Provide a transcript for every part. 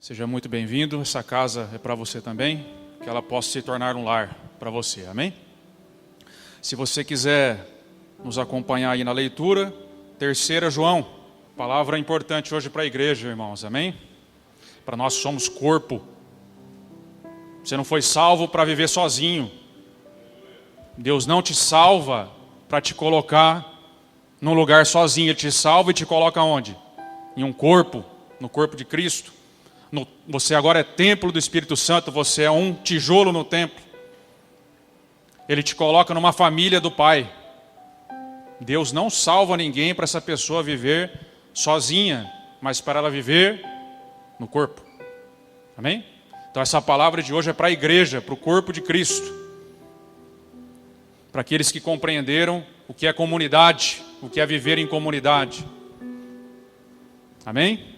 Seja muito bem-vindo, essa casa é para você também, que ela possa se tornar um lar para você, amém? Se você quiser nos acompanhar aí na leitura, 3 João, palavra importante hoje para a igreja, irmãos, amém? Para nós somos corpo, você não foi salvo para viver sozinho, Deus não te salva para te colocar num lugar sozinho, Ele te salva e te coloca onde? Em um corpo, no corpo de Cristo. Você agora é templo do Espírito Santo, você é um tijolo no templo. Ele te coloca numa família do Pai. Deus não salva ninguém para essa pessoa viver sozinha, mas para ela viver no corpo. Amém? Então essa palavra de hoje é para a igreja, para o corpo de Cristo. Para aqueles que compreenderam o que é comunidade, o que é viver em comunidade. Amém?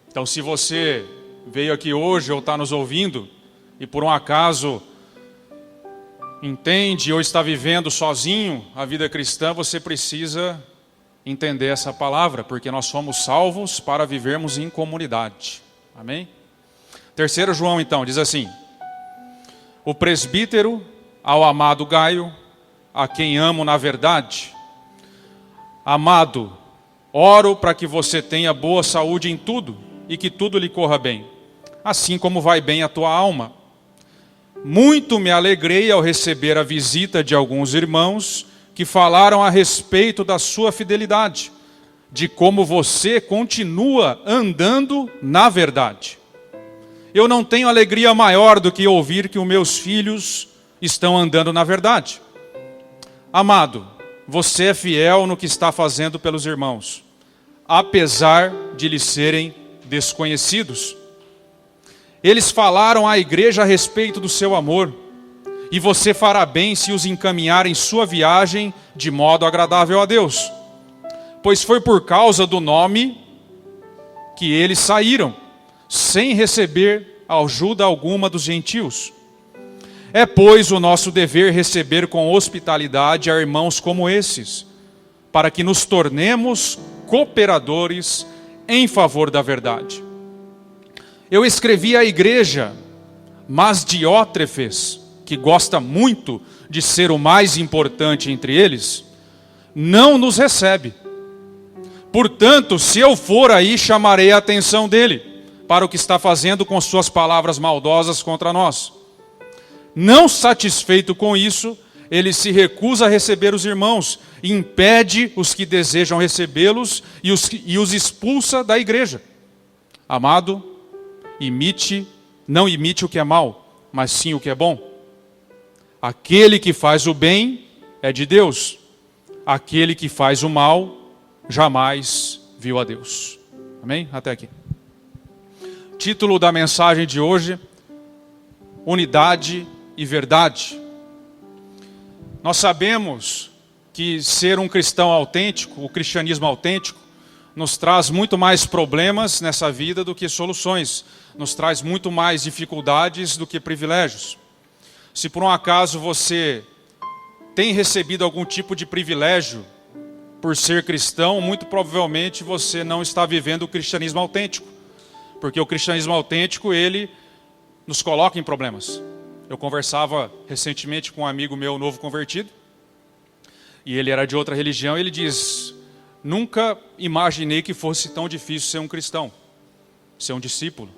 Então, se você veio aqui hoje ou está nos ouvindo e por um acaso entende ou está vivendo sozinho a vida cristã, você precisa entender essa palavra, porque nós somos salvos para vivermos em comunidade. Amém? 3 João, então, diz assim: o presbítero ao amado Gaio, a quem amo na verdade. Amado, oro para que você tenha boa saúde em tudo, e que tudo lhe corra bem, assim como vai bem a tua alma. Muito me alegrei ao receber a visita de alguns irmãos que falaram a respeito da sua fidelidade, de como você continua andando na verdade. Eu não tenho alegria maior do que ouvir que os meus filhos estão andando na verdade. Amado, você é fiel no que está fazendo pelos irmãos, apesar de lhes serem desconhecidos. Eles falaram à igreja a respeito do seu amor, e você fará bem se os encaminhar em sua viagem de modo agradável a Deus, pois foi por causa do nome que eles saíram, sem receber ajuda alguma dos gentios. É, pois, o nosso dever receber com hospitalidade a irmãos como esses, para que nos tornemos cooperadores em favor da verdade. Eu escrevi à igreja, mas Diótrefes, que gosta muito de ser o mais importante entre eles, não nos recebe. Portanto, se eu for aí, chamarei a atenção dele para o que está fazendo com suas palavras maldosas contra nós. Não satisfeito com isso, ele se recusa a receber os irmãos, impede os que desejam recebê-los e os expulsa da igreja. Amado, não imite o que é mal, mas sim o que é bom. Aquele que faz o bem é de Deus. Aquele que faz o mal jamais viu a Deus. Amém? Até aqui. Título da mensagem de hoje: Unidade e Verdade. Nós sabemos que ser um cristão autêntico, o cristianismo autêntico, nos traz muito mais problemas nessa vida do que soluções. Nos traz muito mais dificuldades do que privilégios. Se por um acaso você tem recebido algum tipo de privilégio por ser cristão, muito provavelmente você não está vivendo o cristianismo autêntico. Porque o cristianismo autêntico, ele nos coloca em problemas. Eu conversava recentemente com um amigo meu novo convertido, e ele era de outra religião, e ele diz: nunca imaginei que fosse tão difícil ser um cristão, ser um discípulo,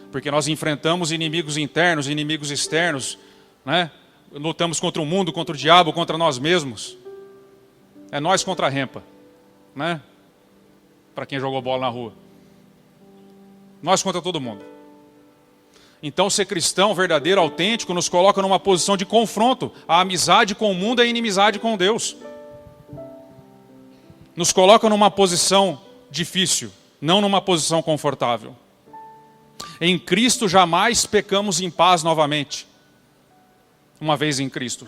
porque nós enfrentamos inimigos internos, inimigos externos, né? Lutamos contra o mundo, contra o diabo, contra nós mesmos. É nós contra a rempa, né? Para quem jogou bola na rua. Nós contra todo mundo. Então ser cristão verdadeiro, autêntico, nos coloca numa posição de confronto. A amizade com o mundo é a inimizade com Deus. Nos coloca numa posição difícil, não numa posição confortável. Em Cristo jamais pecamos em paz novamente. Uma vez em Cristo.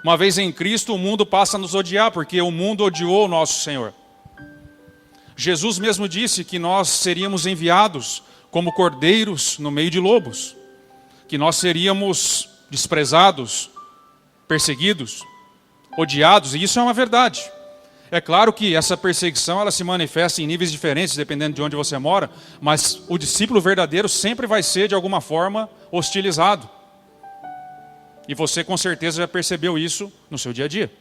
Uma vez em Cristo, o mundo passa a nos odiar, porque o mundo odiou o nosso Senhor. Jesus mesmo disse que nós seríamos enviados como cordeiros no meio de lobos, que nós seríamos desprezados, perseguidos, odiados, e isso é uma verdade. É claro que essa perseguição ela se manifesta em níveis diferentes, dependendo de onde você mora, mas o discípulo verdadeiro sempre vai ser, de alguma forma, hostilizado. E você, com certeza, já percebeu isso no seu dia a dia.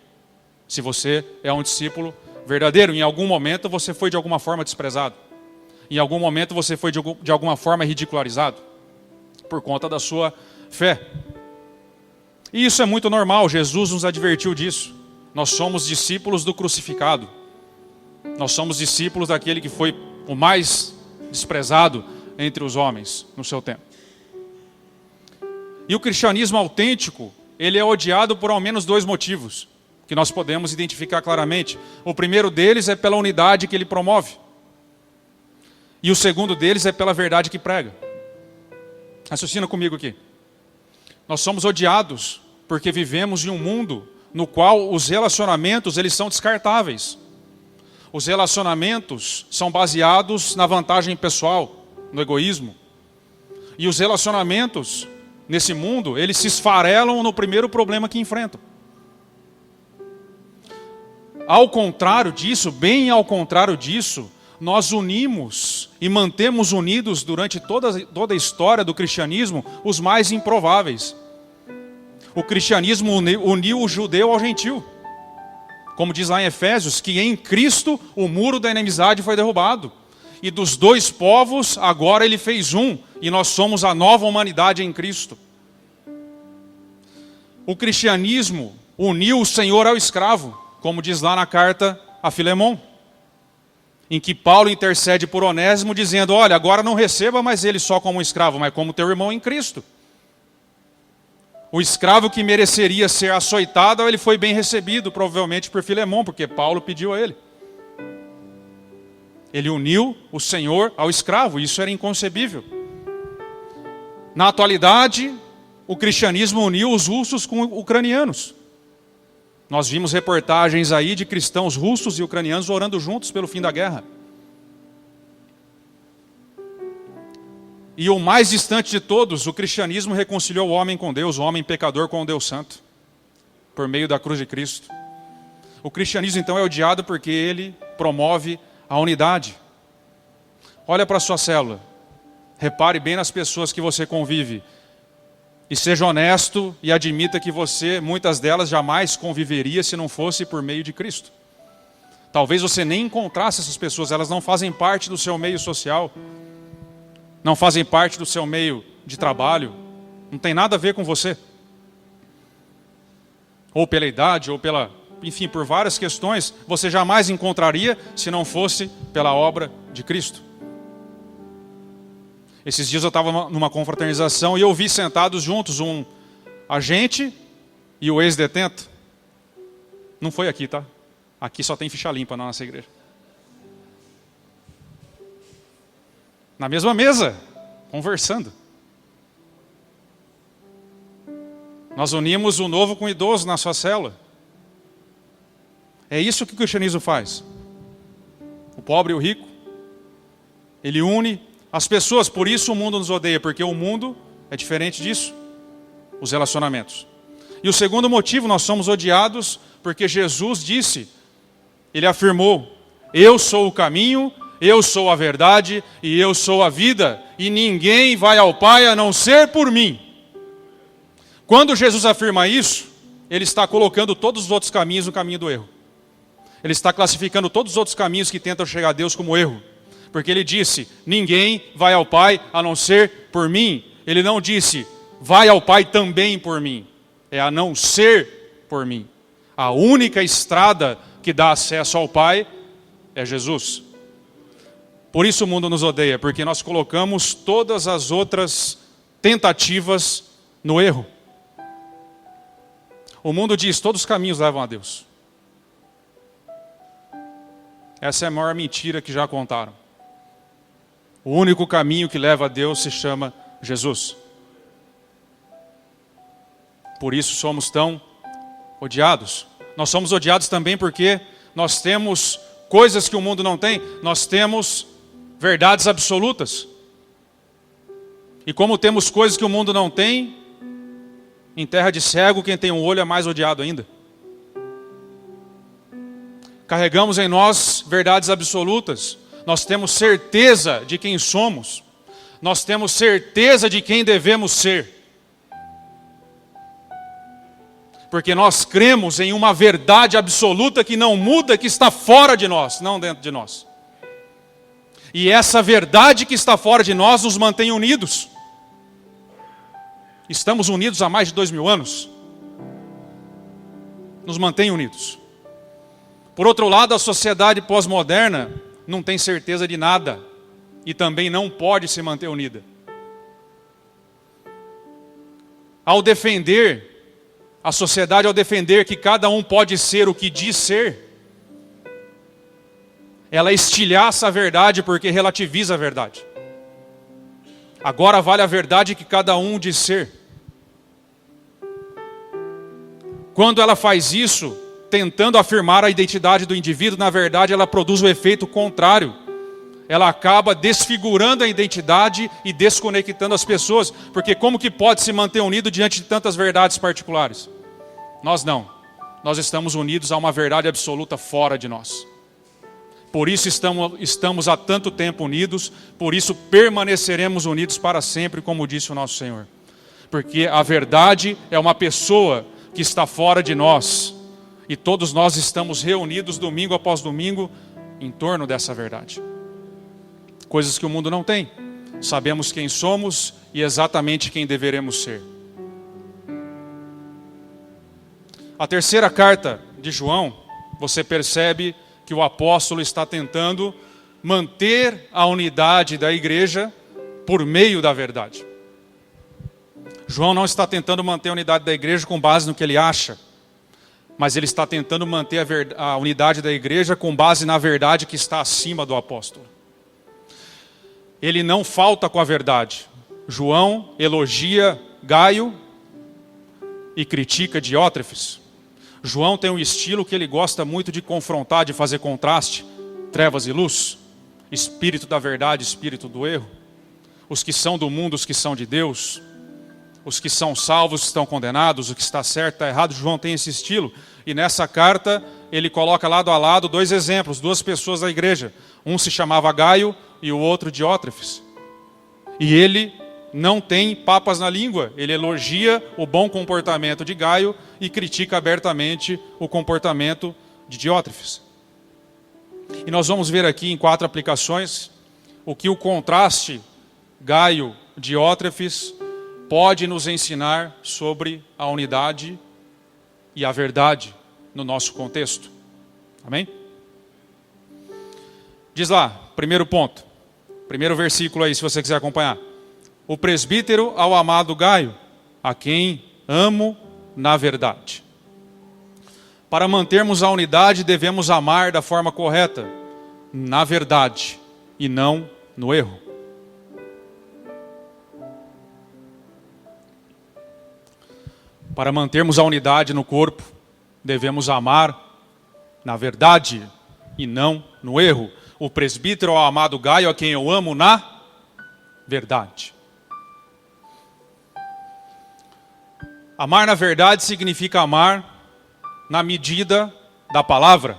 Se você é um discípulo verdadeiro, em algum momento você foi de alguma forma desprezado. Em algum momento você foi de alguma forma ridicularizado, por conta da sua fé. E isso é muito normal, Jesus nos advertiu disso. Nós somos discípulos do crucificado. Nós somos discípulos daquele que foi o mais desprezado entre os homens no seu tempo. E o cristianismo autêntico, ele é odiado por ao menos 2 motivos, que nós podemos identificar claramente. O primeiro deles é pela unidade que ele promove. E o segundo deles é pela verdade que prega. Raciocina comigo aqui. Nós somos odiados porque vivemos em um mundo no qual os relacionamentos eles são descartáveis. Os relacionamentos são baseados na vantagem pessoal, no egoísmo. E os relacionamentos nesse mundo, eles se esfarelam no primeiro problema que enfrentam. Ao contrário disso, bem ao contrário disso, nós unimos e mantemos unidos durante toda a história do cristianismo os mais improváveis. O cristianismo uniu o judeu ao gentil. Como diz lá em Efésios, que em Cristo o muro da inimizade foi derrubado. E dos 2 povos, agora ele fez um. E nós somos a nova humanidade em Cristo. O cristianismo uniu o senhor ao escravo. Como diz lá na carta a Filemon. Em que Paulo intercede por Onésimo, dizendo, olha, agora não receba mais ele só como um escravo, mas como teu irmão em Cristo. O escravo que mereceria ser açoitado, ele foi bem recebido, provavelmente por Filemon, porque Paulo pediu a ele. Ele uniu o senhor ao escravo, isso era inconcebível. Na atualidade, o cristianismo uniu os russos com ucranianos. Nós vimos reportagens aí de cristãos russos e ucranianos orando juntos pelo fim da guerra. E o mais distante de todos, o cristianismo reconciliou o homem com Deus, o homem pecador com o Deus Santo, por meio da cruz de Cristo. O cristianismo então é odiado porque ele promove a unidade. Olha para a sua célula, repare bem nas pessoas que você convive, e seja honesto e admita que você, muitas delas, jamais conviveria se não fosse por meio de Cristo. Talvez você nem encontrasse essas pessoas, elas não fazem parte do seu meio social, não fazem parte do seu meio de trabalho, não tem nada a ver com você. Ou pela idade, ou enfim, por várias questões, você jamais encontraria se não fosse pela obra de Cristo. Esses dias eu estava numa confraternização e eu vi sentados juntos um agente e o ex-detento. Não foi aqui, tá? Aqui só tem ficha limpa na nossa igreja. Na mesma mesa, conversando. Nós unimos o novo com o idoso na sua célula. É isso que o cristianismo faz. O pobre e o rico. Ele une as pessoas, por isso o mundo nos odeia, porque o mundo é diferente disso. Os relacionamentos. E o segundo motivo, nós somos odiados porque Jesus disse, ele afirmou, eu sou o caminho, eu sou a verdade e eu sou a vida, e ninguém vai ao Pai a não ser por mim. Quando Jesus afirma isso, ele está colocando todos os outros caminhos no caminho do erro. Ele está classificando todos os outros caminhos que tentam chegar a Deus como erro. Porque ele disse, ninguém vai ao Pai a não ser por mim. Ele não disse, vai ao Pai também por mim. É a não ser por mim. A única estrada que dá acesso ao Pai é Jesus. Por isso o mundo nos odeia, porque nós colocamos todas as outras tentativas no erro. O mundo diz, todos os caminhos levam a Deus. Essa é a maior mentira que já contaram. O único caminho que leva a Deus se chama Jesus. Por isso somos tão odiados. Nós somos odiados também porque nós temos coisas que o mundo não tem. Nós temos verdades absolutas. E como temos coisas que o mundo não tem, em terra de cego, quem tem um olho é mais odiado ainda. carregamos em nós verdades absolutas, nós temos certeza de quem somos, nós temos certeza de quem devemos ser. Porque nós cremos em uma verdade absoluta que não muda, que está fora de nós, não dentro de nós. E essa verdade que está fora de nós nos mantém unidos. Estamos unidos há mais de 2000 anos. Nos mantém unidos. Por outro lado, a sociedade pós-moderna não tem certeza de nada. E também não pode se manter unida. A sociedade, ao defender que cada um pode ser o que diz ser, ela estilhaça a verdade porque relativiza a verdade. Agora vale a verdade que cada um diz ser. Quando ela faz isso, tentando afirmar a identidade do indivíduo, na verdade ela produz o efeito contrário. Ela acaba desfigurando a identidade e desconectando as pessoas. Porque como que pode se manter unido diante de tantas verdades particulares? Nós não. Nós estamos unidos a uma verdade absoluta fora de nós. Por isso estamos há tanto tempo unidos, por isso permaneceremos unidos para sempre, como disse o nosso Senhor. Porque a verdade é uma pessoa que está fora de nós. E todos nós estamos reunidos domingo após domingo em torno dessa verdade. Coisas que o mundo não tem. Sabemos quem somos e exatamente quem deveremos ser. A terceira carta de João, você percebe que o apóstolo está tentando manter a unidade da igreja por meio da verdade. João não está tentando manter a unidade da igreja com base no que ele acha, mas ele está tentando manter a unidade da igreja com base na verdade que está acima do apóstolo. Ele não falta com a verdade. João elogia Gaio e critica Diótrefes. João tem um estilo que ele gosta muito de confrontar, de fazer contraste, trevas e luz, espírito da verdade, espírito do erro, os que são do mundo, os que são de Deus, os que são salvos, estão condenados, o que está certo, está errado. João tem esse estilo, e nessa carta ele coloca lado a lado dois exemplos, duas pessoas da igreja. Um se chamava Gaio e o outro Diótrefes. E ele não tem papas na língua, ele elogia o bom comportamento de Gaio e critica abertamente o comportamento de Diótrefes. E nós vamos ver aqui em 4 aplicações o que o contraste Gaio-Diótrefes pode nos ensinar sobre a unidade e a verdade no nosso contexto. Amém? Diz lá, primeiro ponto, primeiro versículo aí, se você quiser acompanhar. O presbítero ao amado Gaio, a quem amo na verdade. Para mantermos a unidade, devemos amar da forma correta, na verdade, e não no erro. Para mantermos a unidade no corpo, devemos amar na verdade e não no erro. O presbítero ao amado Gaio, a quem eu amo na verdade. Amar na verdade significa amar na medida da palavra,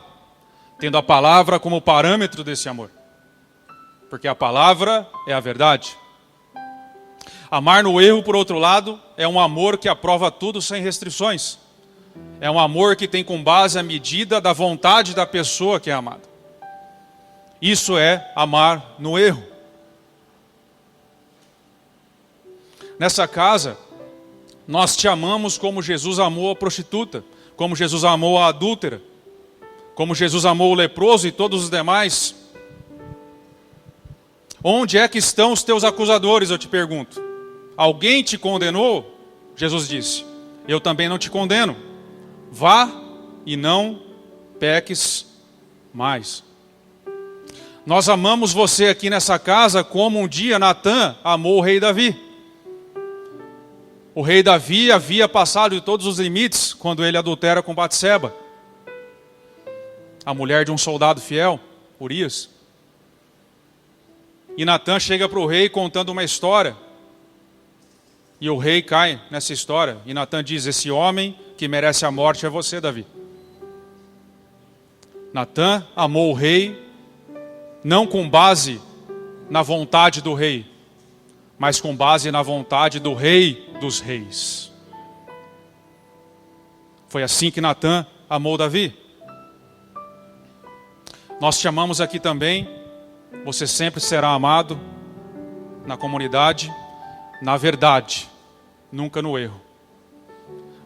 tendo a palavra como parâmetro desse amor. Porque a palavra é a verdade. Amar no erro, por outro lado, é um amor que aprova tudo sem restrições. É um amor que tem como base a medida da vontade da pessoa que é amada. Isso é amar no erro. Nessa casa, nós te amamos como Jesus amou a prostituta, como Jesus amou a adúltera, como Jesus amou o leproso e todos os demais. Onde é que estão os teus acusadores, eu te pergunto? Alguém te condenou? Jesus disse, eu também não te condeno. Vá e não peques mais. Nós amamos você aqui nessa casa como um dia Natã amou o rei Davi. O rei Davi havia passado de todos os limites quando ele adultera com Batseba, a mulher de um soldado fiel, Urias. E Natã chega para o rei contando uma história. E o rei cai nessa história. E Natã diz, esse homem que merece a morte é você, Davi. Natã amou o rei, não com base na vontade do rei, mas com base na vontade do rei dos reis. Foi assim que Natã amou Davi. Nós te amamos aqui também. Você sempre será amado na comunidade, na verdade, nunca no erro.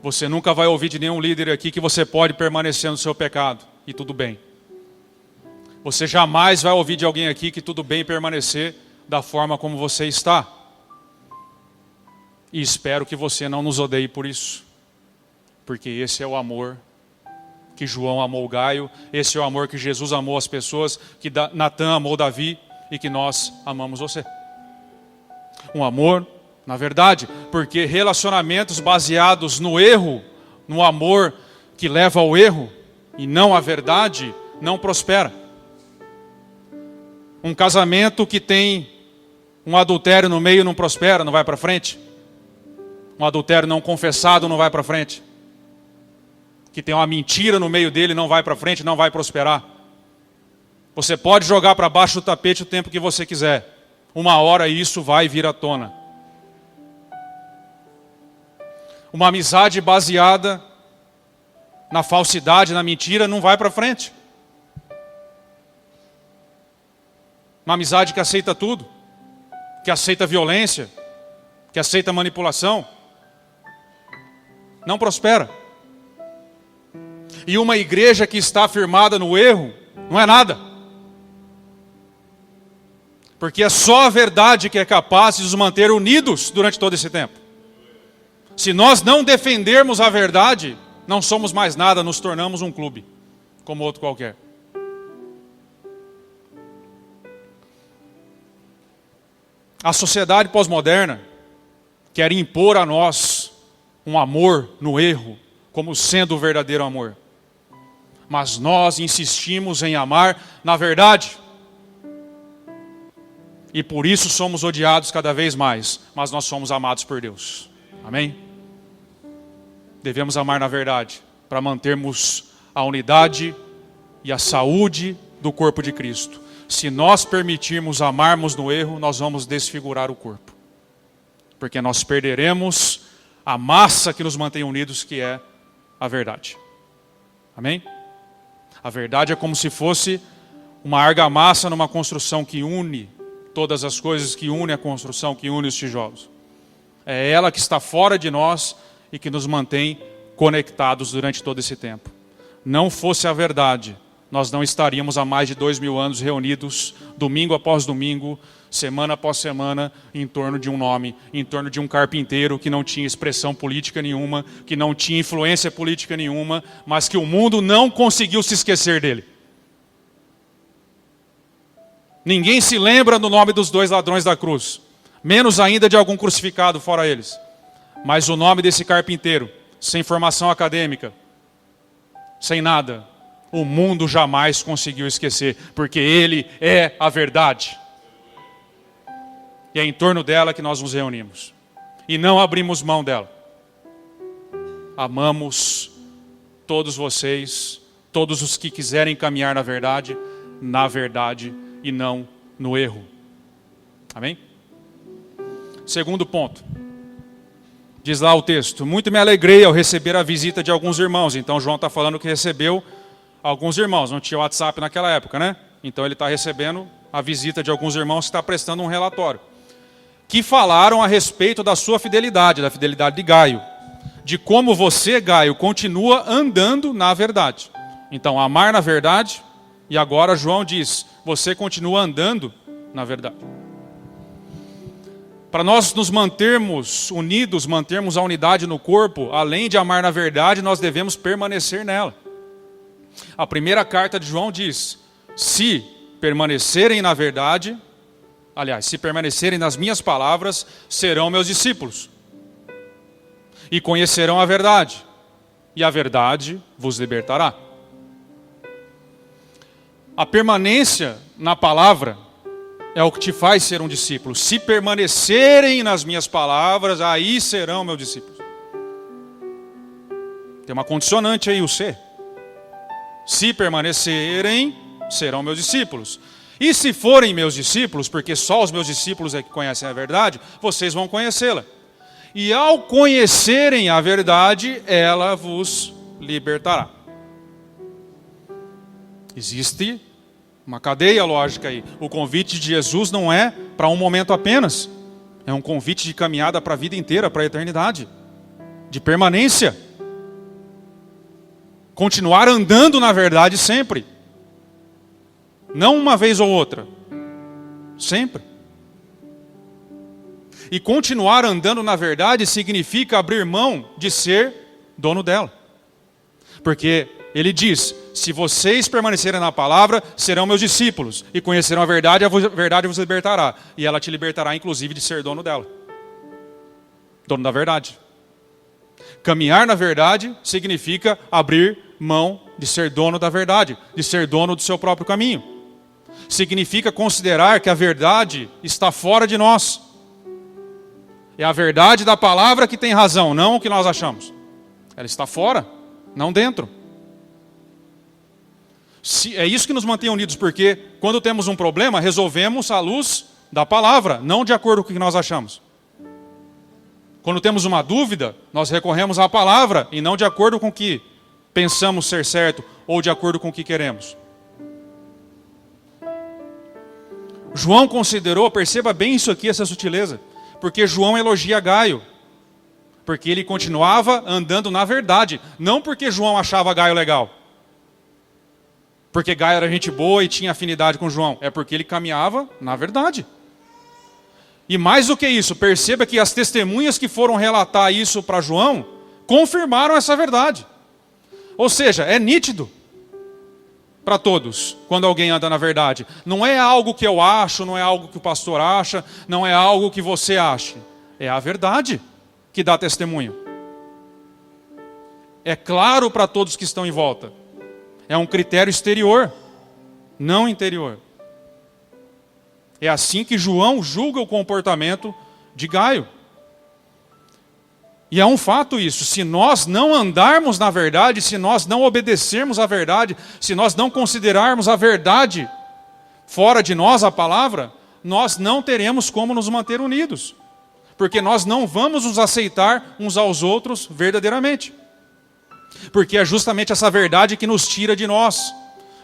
Você nunca vai ouvir de nenhum líder aqui que você pode permanecer no seu pecado e tudo bem. Você jamais vai ouvir de alguém aqui que tudo bem permanecer da forma como você está. E espero que você não nos odeie por isso. Porque esse é o amor que João amou Gaio, esse é o amor que Jesus amou as pessoas, que Natã amou Davi e que nós amamos você. Um amor, na verdade, porque relacionamentos baseados no erro, no amor que leva ao erro e não à verdade, não prospera. Um casamento que tem um adultério no meio não prospera, não vai para frente. Um adultério não confessado não vai para frente. Que tem uma mentira no meio dele não vai para frente, não vai prosperar. Você pode jogar para baixo do tapete o tempo que você quiser. Uma hora isso vai vir à tona. Uma amizade baseada na falsidade, na mentira, não vai para frente. Uma amizade que aceita tudo, que aceita violência, que aceita manipulação, não prospera. E uma igreja que está firmada no erro, não é nada. Porque é só a verdade que é capaz de nos manter unidos durante todo esse tempo. Se nós não defendermos a verdade, não somos mais nada, nos tornamos um clube, como outro qualquer. A sociedade pós-moderna quer impor a nós um amor no erro, como sendo o verdadeiro amor. Mas nós insistimos em amar na verdade. E por isso somos odiados cada vez mais, mas nós somos amados por Deus. Amém? Devemos amar na verdade, para mantermos a unidade e a saúde do corpo de Cristo. Se nós permitirmos amarmos no erro, nós vamos desfigurar o corpo. Porque nós perderemos a massa que nos mantém unidos, que é a verdade. Amém? A verdade é como se fosse uma argamassa numa construção que une todas as coisas, que une a construção, que une os tijolos. É ela que está fora de nós e que nos mantém conectados durante todo esse tempo. Não fosse a verdade, nós não estaríamos há mais de 2000 anos reunidos, domingo após domingo, semana após semana, em torno de um nome, em torno de um carpinteiro que não tinha expressão política nenhuma, que não tinha influência política nenhuma, mas que o mundo não conseguiu se esquecer dele. Ninguém se lembra do nome dos 2 ladrões da cruz, menos ainda de algum crucificado fora eles. Mas o nome desse carpinteiro, sem formação acadêmica, sem nada, o mundo jamais conseguiu esquecer, porque ele é a verdade. E é em torno dela que nós nos reunimos. E não abrimos mão dela. Amamos todos vocês, todos os que quiserem caminhar na verdade e não no erro. Amém? Segundo ponto. Diz lá o texto: muito me alegrei ao receber a visita de alguns irmãos. Então João está falando que recebeu alguns irmãos. Não tinha WhatsApp naquela época, né? Então ele está recebendo a visita de alguns irmãos que está prestando um relatório. Que falaram a respeito da sua fidelidade, da fidelidade de Gaio. De como você, Gaio, continua andando na verdade. Então, amar na verdade. E agora João diz, você continua andando na verdade. Para nós nos mantermos unidos, mantermos a unidade no corpo, além de amar na verdade, nós devemos permanecer nela. A primeira carta de João diz, se permanecerem na verdade, aliás, se permanecerem nas minhas palavras, serão meus discípulos. E conhecerão a verdade, e a verdade vos libertará. A permanência na palavra é o que te faz ser um discípulo. Se permanecerem nas minhas palavras, aí serão meus discípulos. Tem uma condicionante aí, o ser. Se permanecerem, serão meus discípulos. E se forem meus discípulos, porque só os meus discípulos é que conhecem a verdade, vocês vão conhecê-la. E ao conhecerem a verdade, ela vos libertará. Existe uma cadeia lógica aí. O convite de Jesus não é para um momento apenas. É um convite de caminhada para a vida inteira, para a eternidade. De permanência. Continuar andando na verdade sempre. Não uma vez ou outra. Sempre. E continuar andando na verdade significa abrir mão de ser dono dela. Porque ele diz, se vocês permanecerem na palavra, serão meus discípulos. E conhecerão a verdade vos libertará. E ela te libertará, inclusive, de ser dono dela. Dono da verdade. Caminhar na verdade significa abrir mão de ser dono da verdade. De ser dono do seu próprio caminho. Significa considerar que a verdade está fora de nós. É a verdade da palavra que tem razão, não o que nós achamos. Ela está fora, não dentro. É isso que nos mantém unidos, porque quando temos um problema, resolvemos à luz da palavra, não de acordo com o que nós achamos. Quando temos uma dúvida, nós recorremos à palavra e não de acordo com o que pensamos ser certo ou de acordo com o que queremos. João considerou, perceba bem isso aqui, essa sutileza, porque João elogia Gaio, porque ele continuava andando na verdade, não porque João achava Gaio legal, porque Gaio era gente boa e tinha afinidade com João, é porque ele caminhava na verdade. E mais do que isso, perceba que as testemunhas que foram relatar isso para João, confirmaram essa verdade. Ou seja, é nítido para todos, quando alguém anda na verdade. Não é algo que eu acho, não é algo que o pastor acha, não é algo que você acha. É a verdade que dá testemunho. É claro para todos que estão em volta. É um critério exterior, não interior. É assim que João julga o comportamento de Gaio. E é um fato isso, se nós não andarmos na verdade, se nós não obedecermos à verdade, se nós não considerarmos a verdade fora de nós, a palavra, nós não teremos como nos manter unidos. Porque nós não vamos nos aceitar uns aos outros verdadeiramente. Porque é justamente essa verdade que nos tira de nós,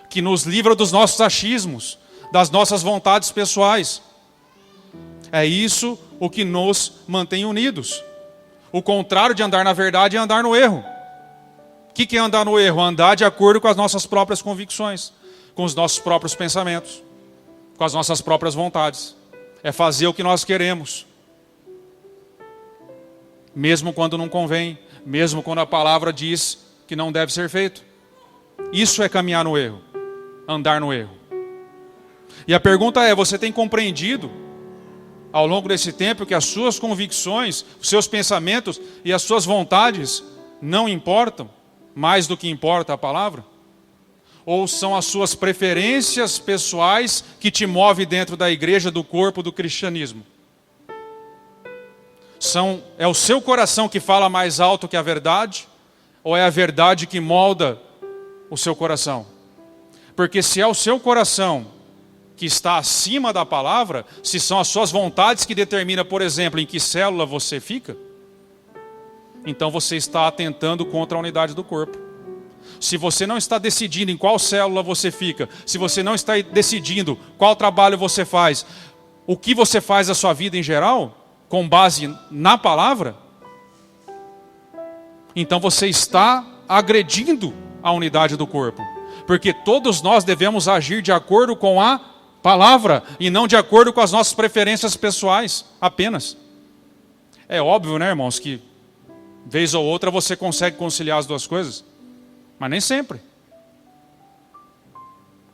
que nos livra dos nossos achismos, das nossas vontades pessoais. É isso o que nos mantém unidos. O contrário de andar na verdade é andar no erro. O que é andar no erro? Andar de acordo com as nossas próprias convicções, com os nossos próprios pensamentos, com as nossas próprias vontades. É fazer o que nós queremos. Mesmo quando não convém, mesmo quando a palavra diz que não deve ser feito. Isso é caminhar no erro, andar no erro. E a pergunta é, você tem compreendido ao longo desse tempo que as suas convicções, os seus pensamentos e as suas vontades não importam mais do que importa a palavra? Ou são as suas preferências pessoais que te movem dentro da igreja, do corpo do cristianismo? É o seu coração que fala mais alto que a verdade? Ou é a verdade que molda o seu coração? Porque se é o seu coração que está acima da palavra, se são as suas vontades que determinam, por exemplo, em que célula você fica, então você está atentando contra a unidade do corpo. Se você não está decidindo em qual célula você fica, se você não está decidindo qual trabalho você faz, o que você faz da sua vida em geral, com base na palavra, então você está agredindo a unidade do corpo. Porque todos nós devemos agir de acordo com a palavra e não de acordo com as nossas preferências pessoais apenas. É óbvio, né, irmãos, que vez ou outra você consegue conciliar as duas coisas, mas nem sempre.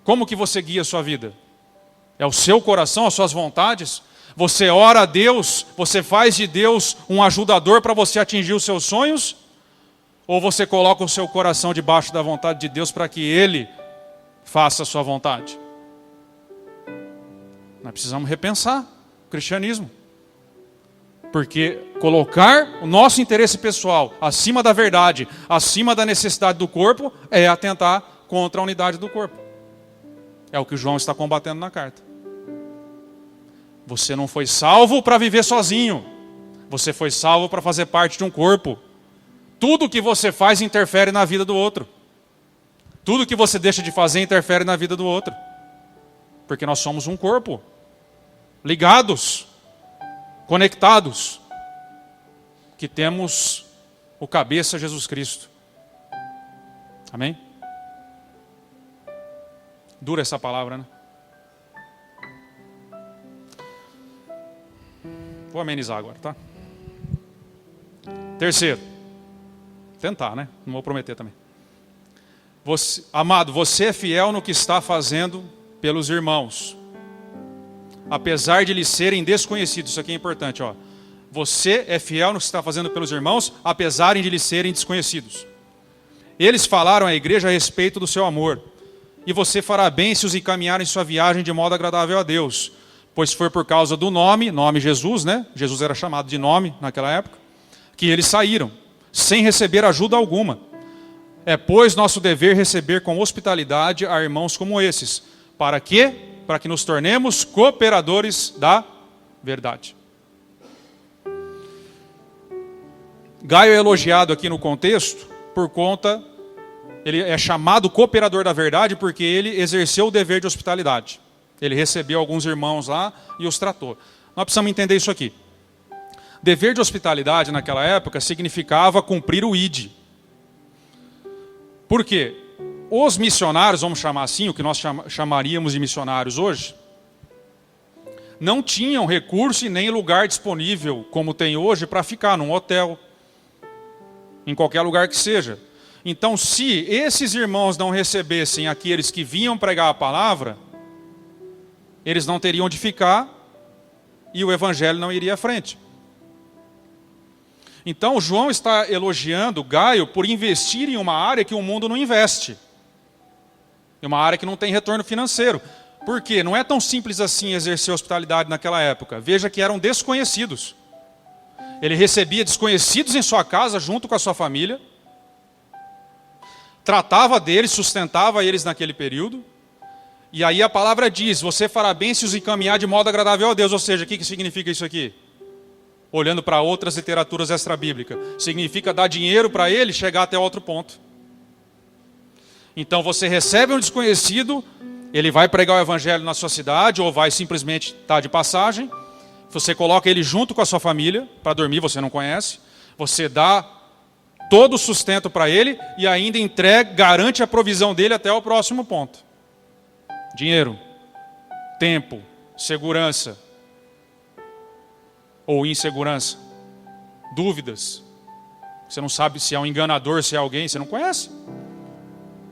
Como que você guia a sua vida? É o seu coração, as suas vontades? Você ora a Deus, você faz de Deus um ajudador para você atingir os seus sonhos? Ou você coloca o seu coração debaixo da vontade de Deus para que Ele faça a sua vontade? Nós precisamos repensar o cristianismo. Porque colocar o nosso interesse pessoal acima da verdade, acima da necessidade do corpo, é atentar contra a unidade do corpo. É o que João está combatendo na carta. Você não foi salvo para viver sozinho. Você foi salvo para fazer parte de um corpo. Tudo que você faz interfere na vida do outro. Tudo que você deixa de fazer interfere na vida do outro. Porque nós somos um corpo. Ligados. Conectados. Que temos o cabeça Jesus Cristo. Amém? Dura essa palavra, né? Vou amenizar agora, tá? Terceiro. Tentar, né? Não vou prometer também. Amado, você é fiel no que está fazendo pelos irmãos. Apesar de lhes serem desconhecidos. Isso aqui é importante, ó. Você é fiel no que está fazendo pelos irmãos, apesar de lhes serem desconhecidos. Eles falaram à igreja a respeito do seu amor. E você fará bem se os encaminhar em sua viagem de modo agradável a Deus. Pois foi por causa do nome Jesus, né? Jesus era chamado de nome naquela época, que eles saíram, sem receber ajuda alguma. É, pois, nosso dever receber com hospitalidade a irmãos como esses. Para quê? Para que nos tornemos cooperadores da verdade. Gaio é elogiado aqui no contexto por conta, ele é chamado cooperador da verdade porque ele exerceu o dever de hospitalidade. Ele recebeu alguns irmãos lá e os tratou. Nós precisamos entender isso aqui. Dever de hospitalidade naquela época significava cumprir o ID. Por quê? Os missionários, vamos chamar assim, o que nós chamaríamos de missionários hoje, não tinham recurso e nem lugar disponível, como tem hoje, para ficar num hotel, em qualquer lugar que seja. Então, se esses irmãos não recebessem aqueles que vinham pregar a palavra, eles não teriam onde ficar e o evangelho não iria à frente. Então, João está elogiando Gaio por investir em uma área que o mundo não investe. Em uma área que não tem retorno financeiro. Por quê? Não é tão simples assim exercer hospitalidade naquela época. Veja que eram desconhecidos. Ele recebia desconhecidos em sua casa junto com a sua família. Tratava deles, sustentava eles naquele período. E aí a palavra diz, você fará bem se os encaminhar de modo agradável a Deus. Ou seja, o que significa isso aqui? Olhando para outras literaturas extra-bíblicas. Significa dar dinheiro para ele chegar até outro ponto. Então você recebe um desconhecido, ele vai pregar o evangelho na sua cidade, ou vai simplesmente estar de passagem. Você coloca ele junto com a sua família, para dormir, você não conhece. Você dá todo o sustento para ele e ainda entrega, garante a provisão dele até o próximo ponto. Dinheiro, tempo, segurança ou insegurança, dúvidas. Você não sabe se é um enganador, se é alguém, você não conhece.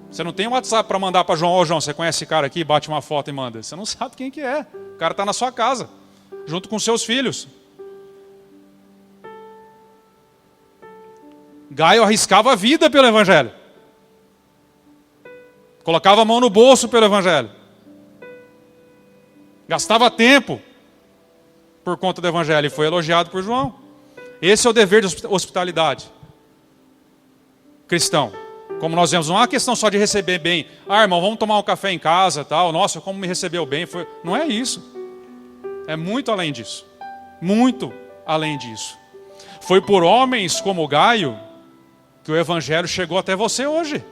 Você não tem um WhatsApp para mandar para João, ô João, você conhece esse cara aqui, bate uma foto e manda. Você não sabe quem que é. O cara está na sua casa, junto com seus filhos. Gaio arriscava a vida pelo evangelho. Colocava a mão no bolso pelo evangelho. Gastava tempo por conta do evangelho e foi elogiado por João. Esse é o dever de hospitalidade cristão. Como nós vemos, não é uma questão só de receber bem. Ah, irmão, vamos tomar um café em casa, tal. Nossa, como me recebeu bem. Não é isso. É muito além disso. Muito além disso. Foi por homens como Gaio que o evangelho chegou até você hoje.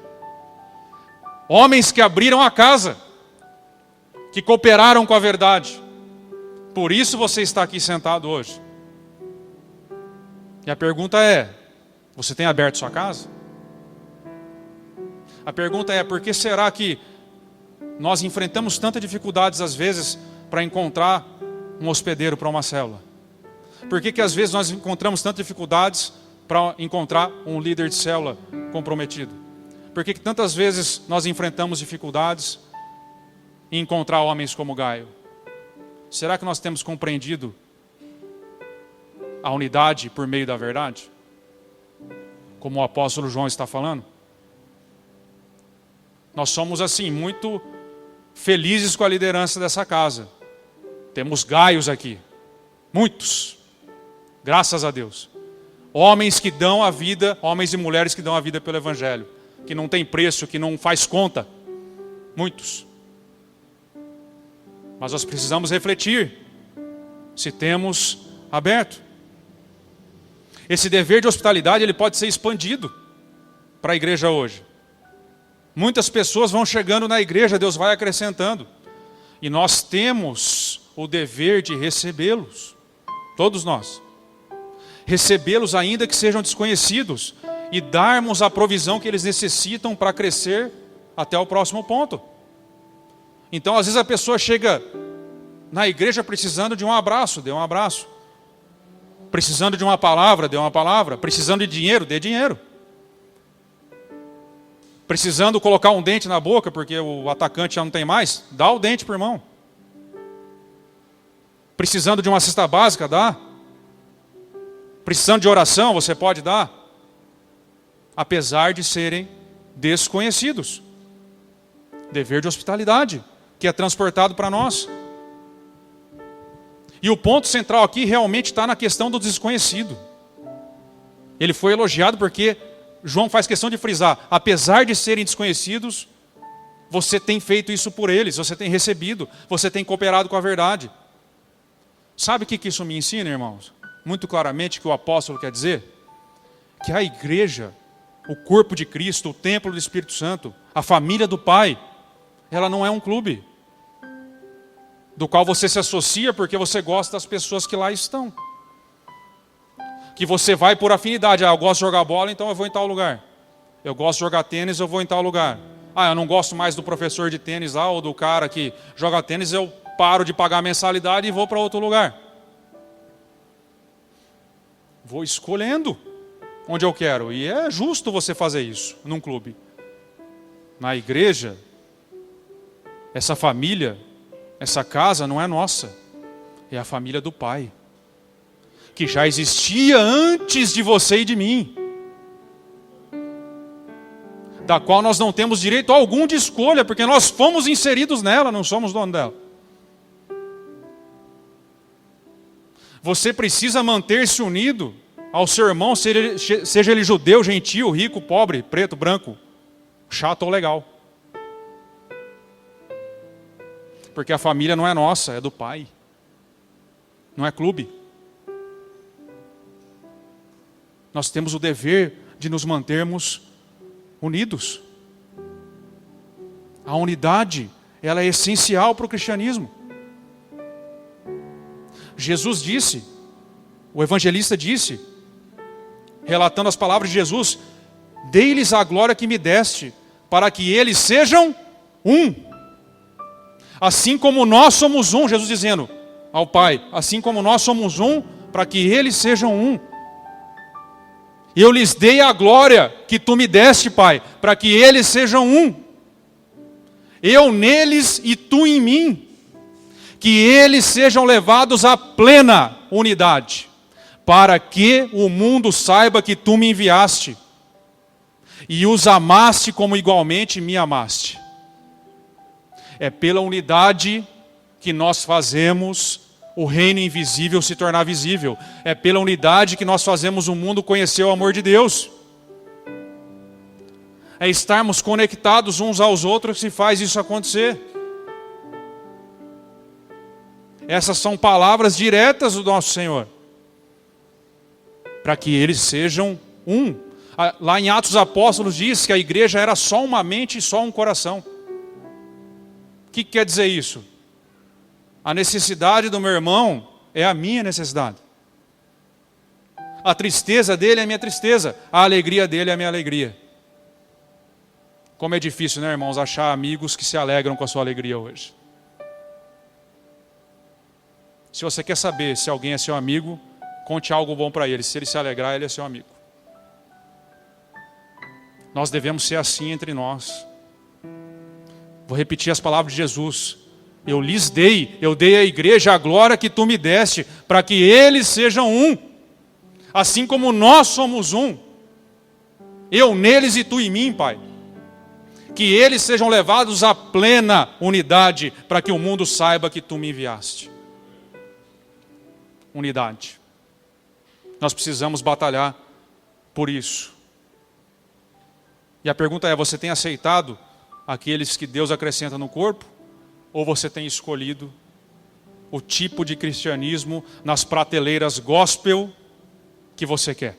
Homens que abriram a casa, que cooperaram com a verdade. Por isso você está aqui sentado hoje. E a pergunta é, você tem aberto sua casa? A pergunta é, por que será que nós enfrentamos tantas dificuldades às vezes para encontrar um hospedeiro para uma célula? Por que às vezes nós encontramos tantas dificuldades para encontrar um líder de célula comprometido? Por que tantas vezes nós enfrentamos dificuldades em encontrar homens como Gaio? Será que nós temos compreendido a unidade por meio da verdade? Como o apóstolo João está falando? Nós somos assim, muito felizes com a liderança dessa casa. Temos Gaios aqui. Muitos. Graças a Deus. Homens que dão a vida, homens e mulheres que dão a vida pelo evangelho. que não tem preço, que não faz conta. Muitos. Mas nós precisamos refletir se temos aberto. Esse dever de hospitalidade ele pode ser expandido para a igreja hoje. Muitas pessoas vão chegando na igreja, Deus vai acrescentando. E nós temos o dever de recebê-los. Todos nós. Recebê-los ainda que sejam desconhecidos. E darmos a provisão que eles necessitam para crescer até o próximo ponto. Então, às vezes a pessoa chega na igreja precisando de um abraço, dê um abraço. Precisando de uma palavra, dê uma palavra. Precisando de dinheiro, dê dinheiro. Precisando colocar um dente na boca, porque o atacante já não tem mais, dá o dente para o irmão. Precisando de uma cesta básica, dá. Precisando de oração, você pode dar. Apesar de serem desconhecidos. Dever de hospitalidade, que é transportado para nós. E o ponto central aqui realmente está na questão do desconhecido. Ele foi elogiado porque João faz questão de frisar, apesar de serem desconhecidos, você tem feito isso por eles, você tem recebido, você tem cooperado com a verdade. Sabe o que isso me ensina, irmãos? Muito claramente que o apóstolo quer dizer? Que a igreja, o corpo de Cristo, o templo do Espírito Santo, a família do Pai, ela não é um clube, do qual você se associa porque você gosta das pessoas que lá estão. Que você vai por afinidade. Eu gosto de jogar bola, então eu vou em tal lugar. Eu gosto de jogar tênis, eu vou em tal lugar. Eu não gosto mais do professor de tênis lá, ou do cara que joga tênis, eu paro de pagar a mensalidade e vou para outro lugar. Vou escolhendo onde eu quero. E é justo você fazer isso num clube. Na igreja, essa família, essa casa não é nossa. É a família do Pai. Que já existia antes de você e de mim, da qual nós não temos direito algum de escolha, porque nós fomos inseridos nela, não somos dono dela. Você precisa manter-se unido ao seu irmão, seja ele judeu, gentil, rico, pobre, preto, branco, chato ou legal. Porque a família não é nossa, é do Pai. Não é clube. Nós temos o dever de nos mantermos unidos. A unidade, ela é essencial para o cristianismo. Jesus disse, o evangelista disse, relatando as palavras de Jesus, dei-lhes a glória que me deste, para que eles sejam um. Assim como nós somos um, Jesus dizendo ao Pai, assim como nós somos um, para que eles sejam um. E eu lhes dei a glória que tu me deste, Pai, para que eles sejam um. Eu neles e tu em mim. Que eles sejam levados à plena unidade, para que o mundo saiba que tu me enviaste e os amaste como igualmente me amaste. É pela unidade que nós fazemos o reino invisível se tornar visível. É pela unidade que nós fazemos o mundo conhecer o amor de Deus. É estarmos conectados uns aos outros que faz isso acontecer. Essas são palavras diretas do nosso Senhor. Para que eles sejam um. Lá em Atos dos Apóstolos diz que a igreja era só uma mente e só um coração. O que quer dizer isso? A necessidade do meu irmão é a minha necessidade. A tristeza dele é a minha tristeza. A alegria dele é a minha alegria. Como é difícil, né, irmãos, achar amigos que se alegram com a sua alegria hoje. Se você quer saber se alguém é seu amigo, conte algo bom para ele. Se ele se alegrar, ele é seu amigo. Nós devemos ser assim entre nós. Vou repetir as palavras de Jesus. Eu dei à igreja a glória que tu me deste, para que eles sejam um, assim como nós somos um. Eu neles e tu em mim, Pai. Que eles sejam levados à plena unidade, para que o mundo saiba que tu me enviaste. Unidade. Nós precisamos batalhar por isso. E a pergunta é, você tem aceitado aqueles que Deus acrescenta no corpo? Ou você tem escolhido o tipo de cristianismo nas prateleiras gospel que você quer?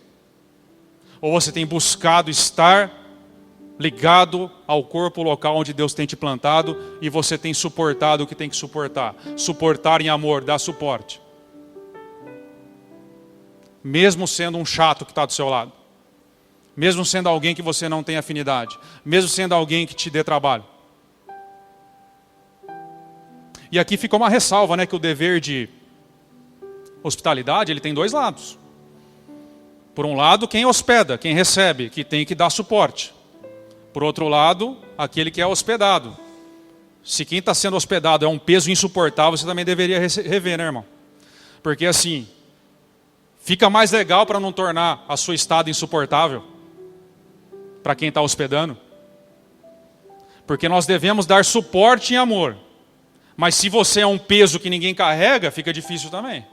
Ou você tem buscado estar ligado ao corpo local onde Deus tem te plantado e você tem suportado o que tem que suportar? Suportar em amor, dar suporte. Mesmo sendo um chato que está do seu lado. Mesmo sendo alguém que você não tem afinidade. Mesmo sendo alguém que te dê trabalho. E aqui fica uma ressalva, né, que o dever de hospitalidade, ele tem dois lados. Por um lado, quem hospeda, quem recebe, que tem que dar suporte. Por outro lado, aquele que é hospedado. Se quem está sendo hospedado é um peso insuportável, você também deveria rever, né, irmão? Porque assim, fica mais legal para não tornar a sua estada insuportável para quem está hospedando. Porque nós devemos dar suporte e amor. Mas se você é um peso que ninguém carrega, fica difícil também.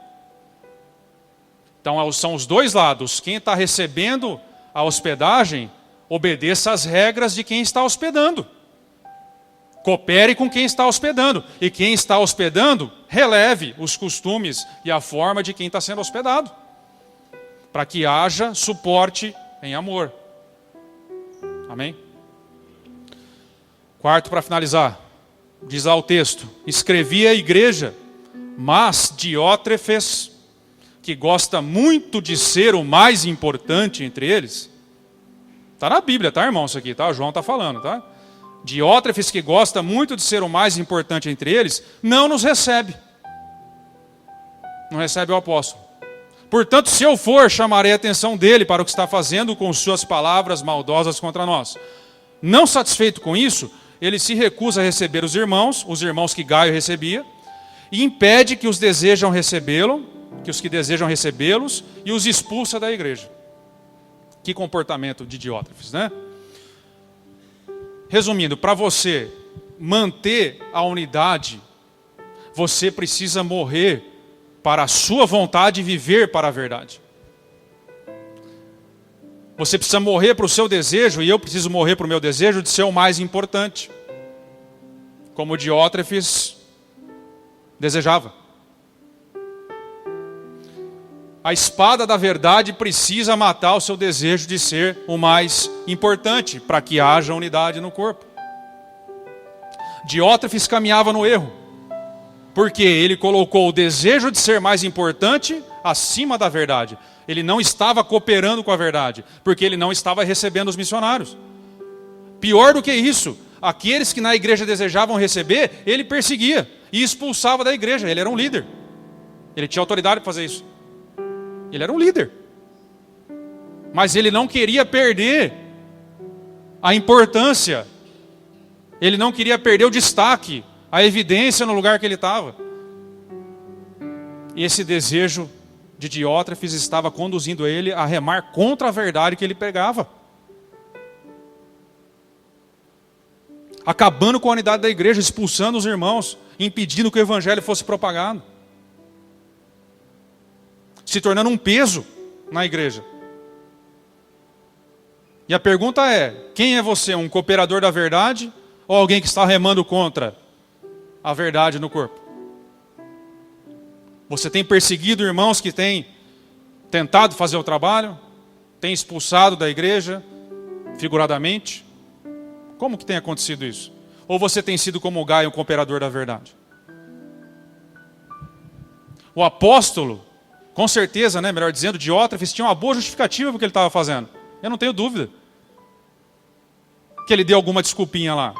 Então são os dois lados. Quem está recebendo a hospedagem, obedeça às regras de quem está hospedando. Coopere com quem está hospedando. E quem está hospedando, releve os costumes e a forma de quem está sendo hospedado. Para que haja suporte em amor. Amém? Quarto, para finalizar. Diz lá o texto. Escrevi à igreja, mas Diótrefes, que gosta muito de ser o mais importante entre eles. Está na Bíblia, tá, irmão? Isso aqui, tá? O João está falando, tá? Diótrefes, que gosta muito de ser o mais importante entre eles, não nos recebe. Não recebe o apóstolo. Portanto, se eu for, chamarei a atenção dele para o que está fazendo com suas palavras maldosas contra nós. Não satisfeito com isso, ele se recusa a receber os irmãos que Gaio recebia, e impede que os que desejam recebê-los, e os expulsa da igreja. Que comportamento de Diótrefes, né? Resumindo, para você manter a unidade, você precisa morrer para a sua vontade e viver para a verdade. Você precisa morrer para o seu desejo, e eu preciso morrer para o meu desejo de ser o mais importante. Como Diótrefes desejava. A espada da verdade precisa matar o seu desejo de ser o mais importante, para que haja unidade no corpo. Diótrefes caminhava no erro, porque ele colocou o desejo de ser mais importante acima da verdade. Ele não estava cooperando com a verdade, porque ele não estava recebendo os missionários. Pior do que isso, aqueles que na igreja desejavam receber, ele perseguia e expulsava da igreja. Ele era um líder. Ele tinha autoridade para fazer isso. Ele era um líder. Mas ele não queria perder a importância. Ele não queria perder o destaque, a evidência no lugar que ele estava. E esse desejo de Diótrefes estava conduzindo ele a remar contra a verdade que ele pregava. Acabando com a unidade da igreja, expulsando os irmãos, impedindo que o evangelho fosse propagado. Se tornando um peso na igreja. E a pergunta é, quem é você? Um cooperador da verdade ou alguém que está remando contra a verdade no corpo? Você tem perseguido irmãos que têm tentado fazer o trabalho? Tem expulsado da igreja, figuradamente? Como que tem acontecido isso? Ou você tem sido como Gaio, um cooperador da verdade? O apóstolo, com certeza, né, melhor dizendo, Diótrefes tinha uma boa justificativa para o que ele estava fazendo. Eu não tenho dúvida que ele deu alguma desculpinha lá.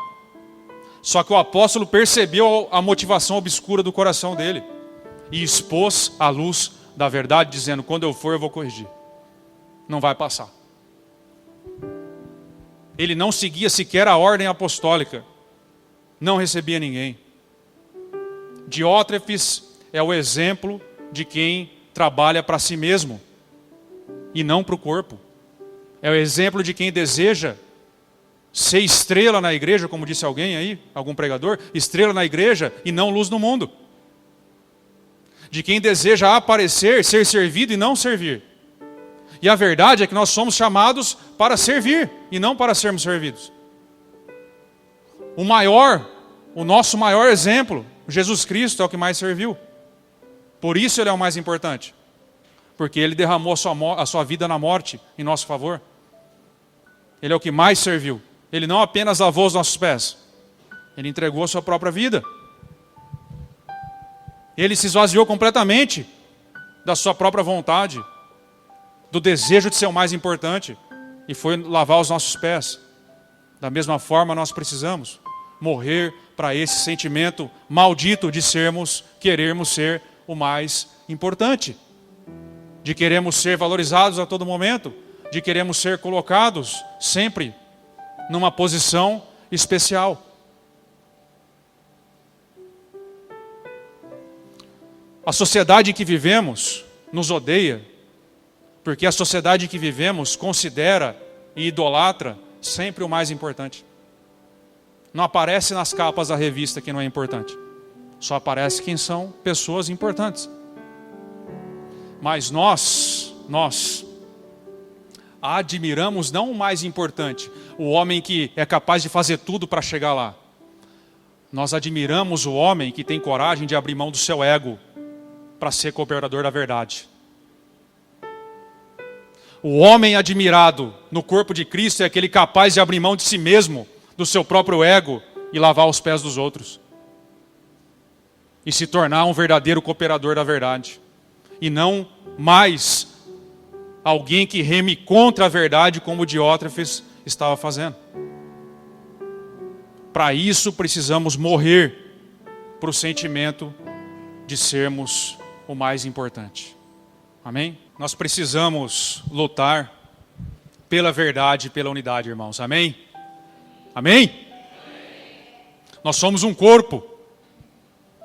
Só que o apóstolo percebeu a motivação obscura do coração dele e expôs a luz da verdade, dizendo, quando eu for eu vou corrigir. Não vai passar. Ele não seguia sequer a ordem apostólica. Não recebia ninguém. Diótrefes é o exemplo de quem trabalha para si mesmo e não para o corpo. É o exemplo de quem deseja ser estrela na igreja, como disse alguém aí, algum pregador, estrela na igreja e não luz no mundo. De quem deseja aparecer, ser servido e não servir. E a verdade é que nós somos chamados para servir e não para sermos servidos. O nosso maior exemplo, Jesus Cristo, é o que mais serviu. Por isso ele é o mais importante. Porque ele derramou a sua vida na morte em nosso favor. Ele é o que mais serviu. Ele não apenas lavou os nossos pés. Ele entregou a sua própria vida. Ele se esvaziou completamente da sua própria vontade, do desejo de ser o mais importante, e foi lavar os nossos pés. Da mesma forma, nós precisamos morrer para esse sentimento maldito de querermos ser o mais importante, de queremos ser valorizados a todo momento, de queremos ser colocados sempre numa posição especial. A sociedade em que vivemos nos odeia, porque a sociedade em que vivemos considera e idolatra sempre o mais importante. Não aparece nas capas da revista que não é importante. Só aparece quem são pessoas importantes. Mas nós admiramos não o mais importante, o homem que é capaz de fazer tudo para chegar lá. Nós admiramos o homem que tem coragem de abrir mão do seu ego para ser cooperador da verdade. O homem admirado no corpo de Cristo é aquele capaz de abrir mão de si mesmo, do seu próprio ego, e lavar os pés dos outros. E se tornar um verdadeiro cooperador da verdade. E não mais alguém que reme contra a verdade como Diótrefes estava fazendo. Para isso precisamos morrer para o sentimento de sermos o mais importante. Amém? Nós precisamos lutar pela verdade e pela unidade, irmãos. Amém? Amém? Nós somos um corpo.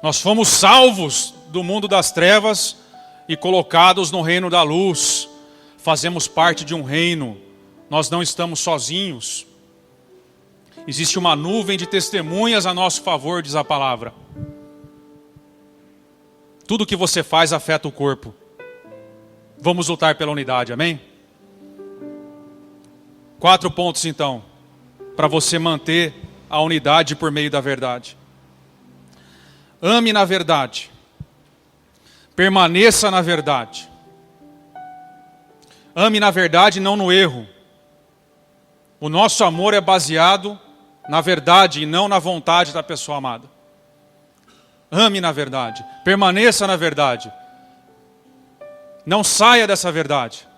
Nós fomos salvos do mundo das trevas e colocados no reino da luz. Fazemos parte de um reino. Nós não estamos sozinhos. Existe uma nuvem de testemunhas a nosso favor, diz a palavra. Tudo que você faz afeta o corpo. Vamos lutar pela unidade, amém? 4 pontos então, para você manter a unidade por meio da verdade. Ame na verdade. Permaneça na verdade. Ame na verdade e não no erro. O nosso amor é baseado na verdade e não na vontade da pessoa amada. Ame na verdade. Permaneça na verdade. Não saia dessa verdade.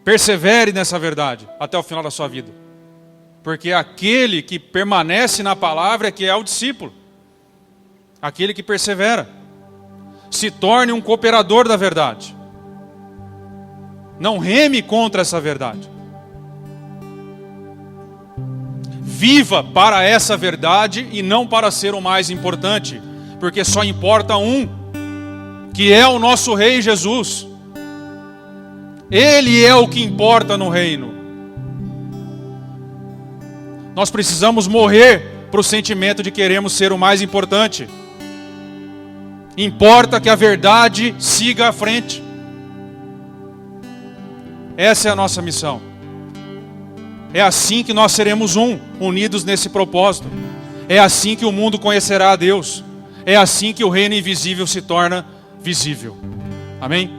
Persevere nessa verdade até o final da sua vida. Porque aquele que permanece na palavra é que é o discípulo. Aquele que persevera. Se torne um cooperador da verdade. Não reme contra essa verdade. Viva para essa verdade e não para ser o mais importante. Porque só importa um, que é o nosso Rei Jesus. Ele é o que importa no reino. Nós precisamos morrer para o sentimento de queremos ser o mais importante. Importa que a verdade siga à frente. Essa é a nossa missão. É assim que nós seremos unidos nesse propósito. É assim que o mundo conhecerá a Deus. É assim que o reino invisível se torna visível. Amém?